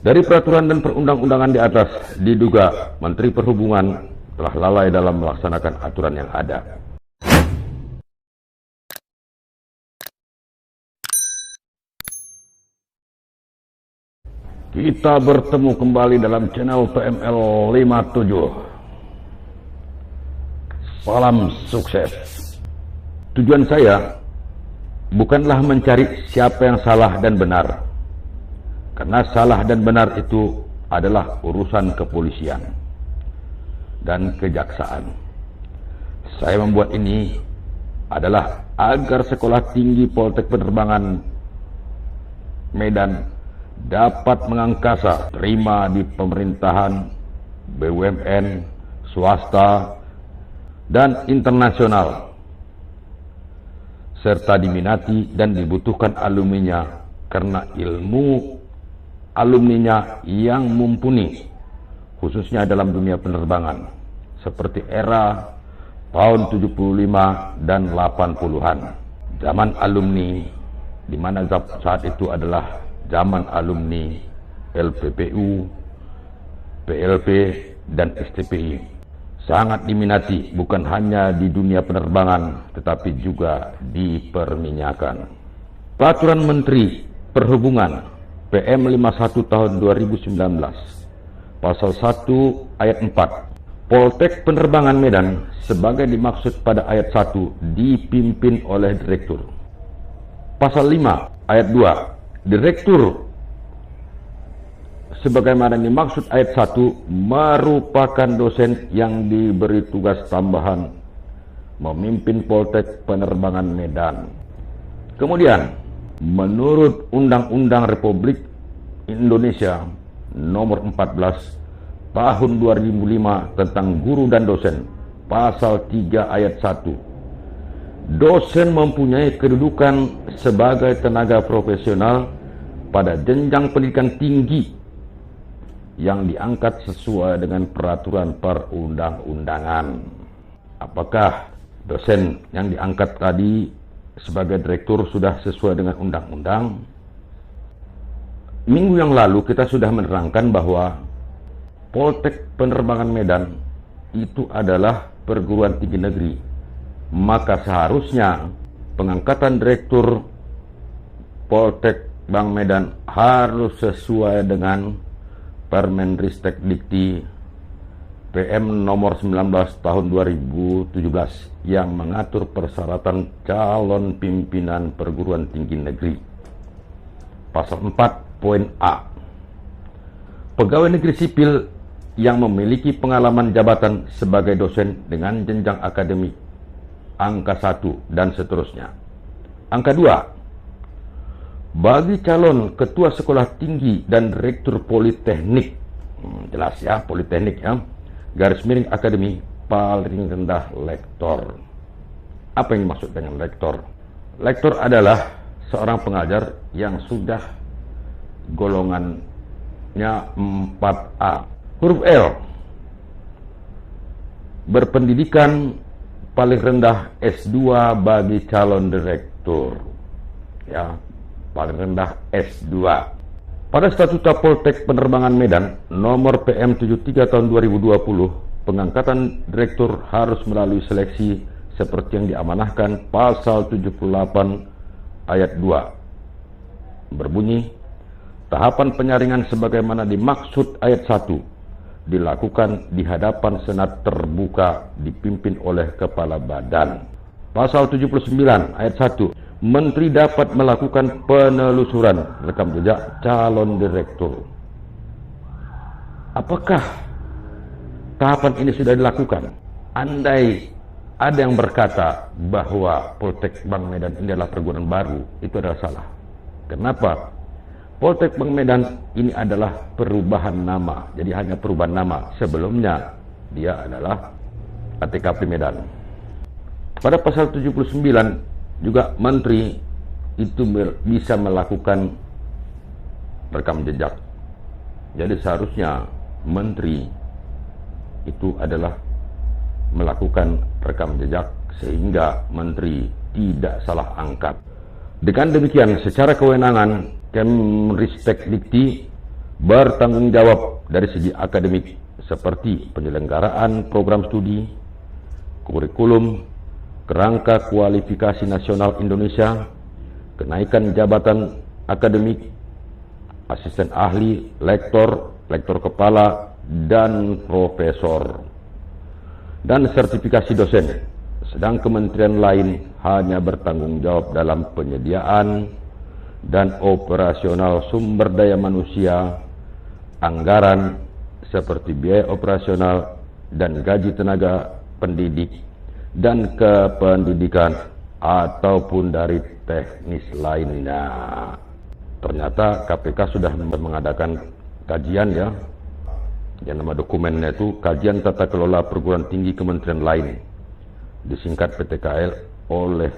Dari peraturan dan perundang-undangan di atas, diduga Menteri Perhubungan telah lalai dalam melaksanakan aturan yang ada. Kita bertemu kembali dalam channel PML 57. Salam sukses. Tujuan saya bukanlah mencari siapa yang salah dan benar, karena salah dan benar itu adalah urusan kepolisian dan kejaksaan. Saya membuat ini adalah agar Sekolah Tinggi Poltek Penerbangan Medan dapat mengangkasa, terima di pemerintahan, BUMN, swasta, dan internasional, serta diminati dan dibutuhkan alumninya karena ilmu alumninya yang mumpuni, khususnya dalam dunia penerbangan, seperti era tahun 75 dan 80-an. Zaman alumni, di mana saat itu adalah zaman alumni LPPU, PLP, dan STPI. Sangat diminati bukan hanya di dunia penerbangan, tetapi juga di perminyakan. Peraturan Menteri Perhubungan PM 51 tahun 2019, Pasal 1 Ayat 4, Poltek Penerbangan Medan sebagai dimaksud pada Ayat 1 dipimpin oleh Direktur. Pasal 5 Ayat 2, Direktur sebagaimana dimaksud ayat 1 merupakan dosen yang diberi tugas tambahan memimpin Poltek Penerbangan Medan. Kemudian, menurut Undang-Undang Republik Indonesia Nomor 14 Tahun 2005 tentang Guru dan Dosen, Pasal 3 Ayat 1, dosen mempunyai kedudukan sebagai tenaga profesional pada jenjang pendidikan tinggi yang diangkat sesuai dengan peraturan perundang-undangan. Apakah dosen yang diangkat tadi sebagai direktur sudah sesuai dengan undang-undang? Minggu yang lalu kita sudah menerangkan bahwa Poltek Penerbangan Medan itu adalah perguruan tinggi negeri. Maka seharusnya pengangkatan direktur Poltek Bank Medan harus sesuai dengan Permenristek Dikti PM nomor 19 tahun 2017 yang mengatur persyaratan calon pimpinan perguruan tinggi negeri. Pasal 4 poin A. Pegawai negeri sipil yang memiliki pengalaman jabatan sebagai dosen dengan jenjang akademik angka 1 dan seterusnya. Angka 2, bagi calon ketua sekolah tinggi dan direktur politeknik, jelas ya, politeknik ya, garis miring akademi, paling rendah lektor. Apa yang dimaksud dengan lektor? Lektor adalah seorang pengajar yang sudah golongannya 4A. Huruf L, berpendidikan paling rendah S2 bagi calon direktur. Ya, paling rendah S2. Pada Statuta Poltek Penerbangan Medan nomor PM 73 tahun 2020, pengangkatan direktur harus melalui seleksi seperti yang diamanahkan pasal 78 ayat 2. Berbunyi, tahapan penyaringan sebagaimana dimaksud ayat 1 dilakukan di hadapan senat terbuka dipimpin oleh kepala badan. Pasal 79 ayat 1, Menteri dapat melakukan penelusuran rekam jejak calon direktur. Apakah tahapan ini sudah dilakukan? Andai ada yang berkata bahwa Poltek Bank Medan ini adalah perguruan baru, itu adalah salah. Kenapa? Poltek Bank Medan ini adalah perubahan nama, jadi hanya perubahan nama. Sebelumnya dia adalah ATKP Medan. Pada pasal 79 juga menteri itu bisa melakukan rekam jejak. Jadi seharusnya menteri itu adalah melakukan rekam jejak sehingga menteri tidak salah angkat. Dengan demikian, secara kewenangan Kemristek Dikti bertanggung jawab dari segi akademik seperti penyelenggaraan program studi, kurikulum, kerangka kualifikasi nasional Indonesia, kenaikan jabatan akademik, asisten ahli, lektor, lektor kepala, dan profesor, dan sertifikasi dosen. Sedang kementerian lain hanya bertanggung jawab dalam penyediaan dan operasional sumber daya manusia, anggaran seperti biaya operasional dan gaji tenaga pendidik dan kependidikan ataupun dari teknis lainnya. Ternyata KPK sudah mengadakan kajian ya, yang nama dokumennya itu Kajian Tata Kelola Perguruan Tinggi Kementerian Lain, disingkat PTKL, oleh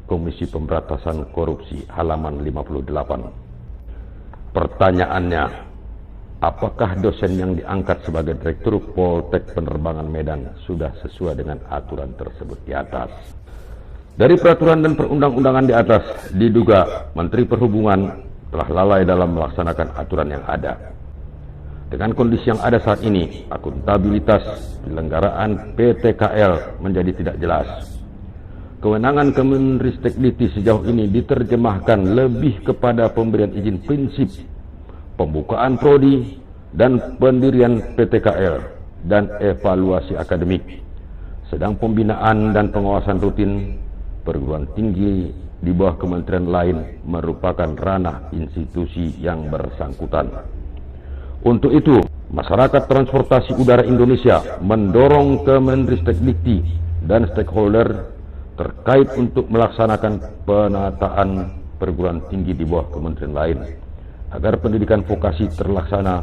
Komisi Pemberantasan Korupsi halaman 58. Pertanyaannya, apakah dosen yang diangkat sebagai Direktur Poltek Penerbangan Medan sudah sesuai dengan aturan tersebut di atas? Dari peraturan dan perundang-undangan di atas, diduga Menteri Perhubungan telah lalai dalam melaksanakan aturan yang ada. Dengan kondisi yang ada saat ini, akuntabilitas penyelenggaraan PTKL menjadi tidak jelas. Kewenangan Kemenristekdikti sejauh ini diterjemahkan lebih kepada pemberian izin prinsip, pembukaan prodi, dan pendirian PTKL, dan evaluasi akademik. Sedang pembinaan dan pengawasan rutin perguruan tinggi di bawah kementerian lain merupakan ranah institusi yang bersangkutan. Untuk itu, masyarakat transportasi udara Indonesia mendorong Kemenristekdikti dan stakeholder terkait untuk melaksanakan penataan perguruan tinggi di bawah kementerian lain agar pendidikan vokasi terlaksana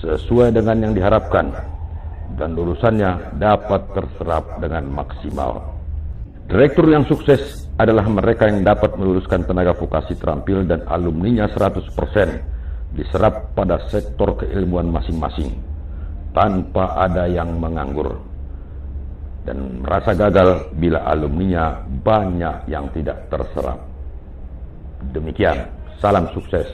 sesuai dengan yang diharapkan dan lulusannya dapat terserap dengan maksimal. Direktur yang sukses adalah mereka yang dapat meluluskan tenaga vokasi terampil dan alumninya 100% diserap pada sektor keilmuan masing-masing tanpa ada yang menganggur dan merasa gagal bila alumninya banyak yang tidak terserap. Demikian, salam sukses.